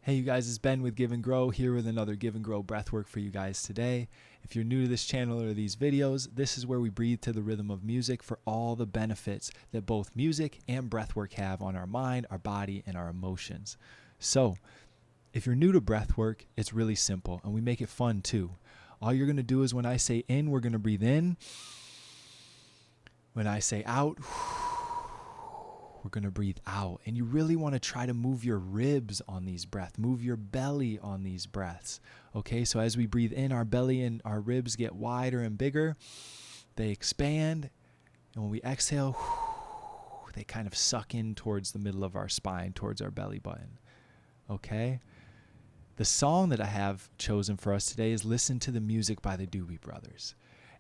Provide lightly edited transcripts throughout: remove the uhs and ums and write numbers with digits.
Hey you guys, it's Ben with Give and Grow here with another Give and Grow breathwork for you guys today. If you're new to this channel or these videos, this is where we breathe to the rhythm of music for all the benefits that both music and breathwork have on our mind, our body, and our emotions. So, if you're new to breathwork, it's really simple and we make it fun too. All you're going to do is when I say in, we're going to breathe in. When I say out, we're going to breathe out. And you really want to try to move your ribs on these breaths, move your belly on these breaths. Okay, so as we breathe in, our belly and our ribs get wider and bigger. They expand. And when we exhale, they kind of suck in towards the middle of our spine, towards our belly button. Okay? The song that I have chosen for us today is Listen to the Music by the Doobie Brothers.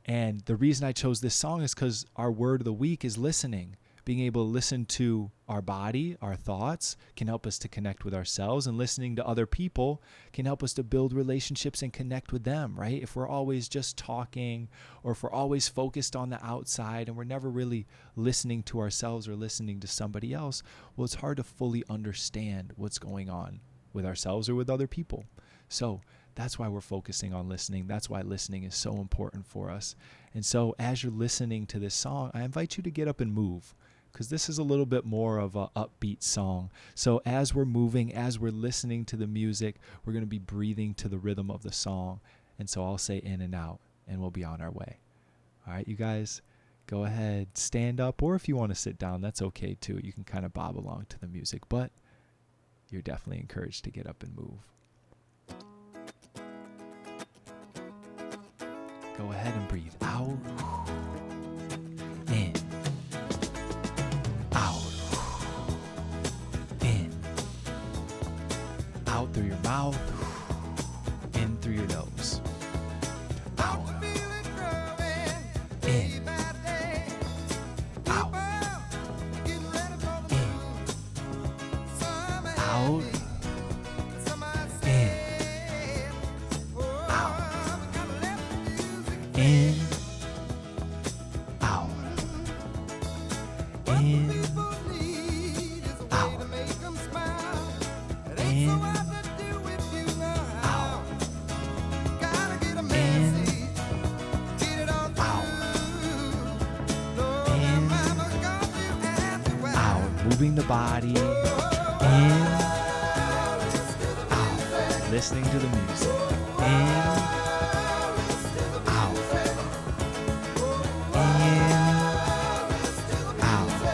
And the reason I chose this song is because our word of the week is listening. Being able to listen to our body, our thoughts, can help us to connect with ourselves, and listening to other people can help us to build relationships and connect with them, right? If we're always just talking, or if we're always focused on the outside and we're never really listening to ourselves or listening to somebody else, well, it's hard to fully understand what's going on with ourselves or with other people. So that's why we're focusing on listening. That's why listening is so important for us. And so as you're listening to this song, I invite you to get up and move, because this is a little bit more of an upbeat song. So as we're moving, as we're listening to the music, we're going to be breathing to the rhythm of the song. And so I'll say in and out, and we'll be on our way. All right, you guys, go ahead, stand up, or if you want to sit down, that's okay too. You can kind of bob along to the music, but you're definitely encouraged to get up and move. Go ahead and breathe out, in, out, in, out through your mouth, in through your nose, out, in, out, in, out, in, out, in, out, in, out, in, out, moving the body, in, out, listening to the music, in,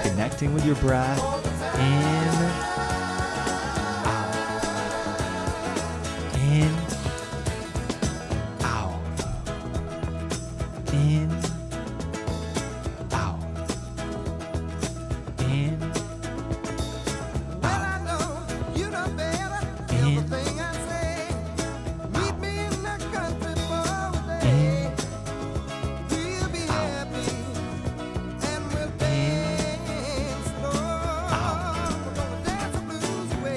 connecting with your breath, in, out, in, out, in,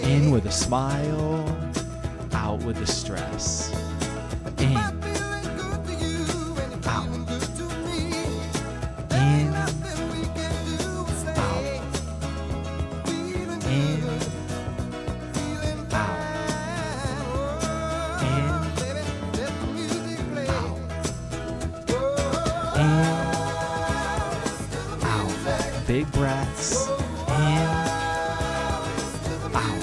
in with a smile, out with the stress. In, out, in, out, in, out, in, out, big breaths, in, out,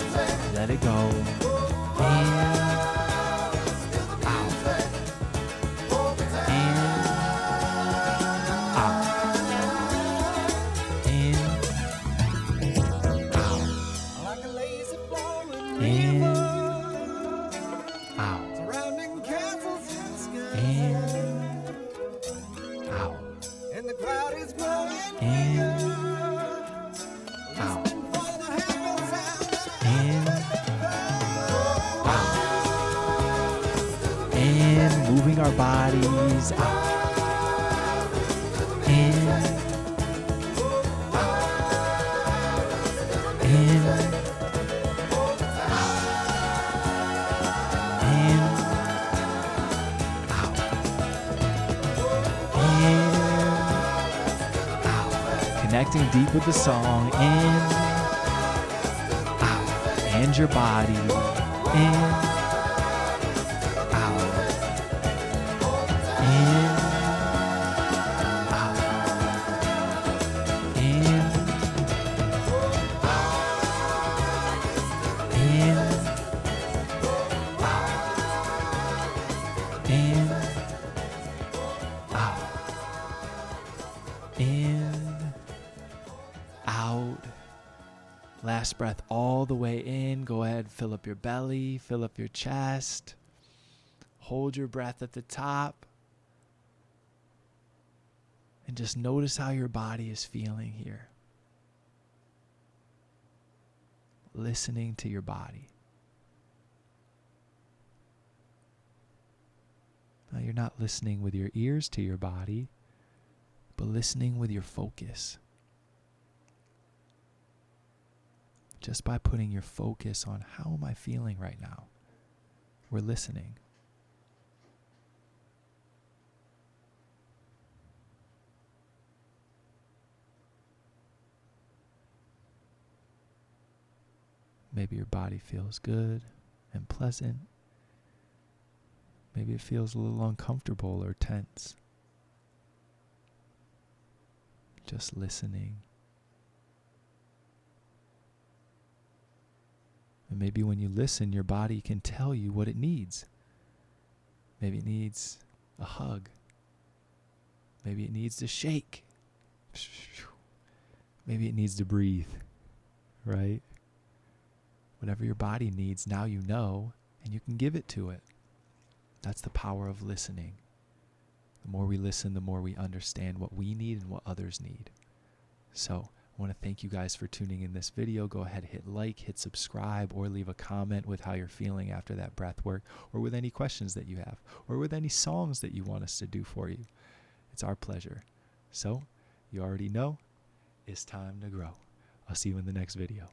let it go, in, out, in, out, in, out, in, out, in, out, And the crowd is growing in, out, in, out, in, moving our bodies, out, in, out, in, out, in, out, connecting deep with the song, in, out, and your body, In, out. In, out. In, out. In, out. In, out. In, out. Last breath all the way in. Go ahead, fill up your belly, fill up your chest. Hold your breath at the top. And just notice how your body is feeling here. Listening to your body. Now, you're not listening with your ears to your body, but listening with your focus. Just by putting your focus on how am I feeling right now, we're listening. Maybe your body feels good and pleasant. Maybe it feels a little uncomfortable or tense. Just listening. And maybe when you listen, your body can tell you what it needs. Maybe it needs a hug. Maybe it needs to shake. Maybe it needs to breathe, right? Whatever your body needs, now you know, and you can give it to it. That's the power of listening. The more we listen, the more we understand what we need and what others need. So I want to thank you guys for tuning in this video. Go ahead, hit like, hit subscribe, or leave a comment with how you're feeling after that breath work, or with any questions that you have, or with any songs that you want us to do for you. It's our pleasure. So, you already know, it's time to grow. I'll see you in the next video.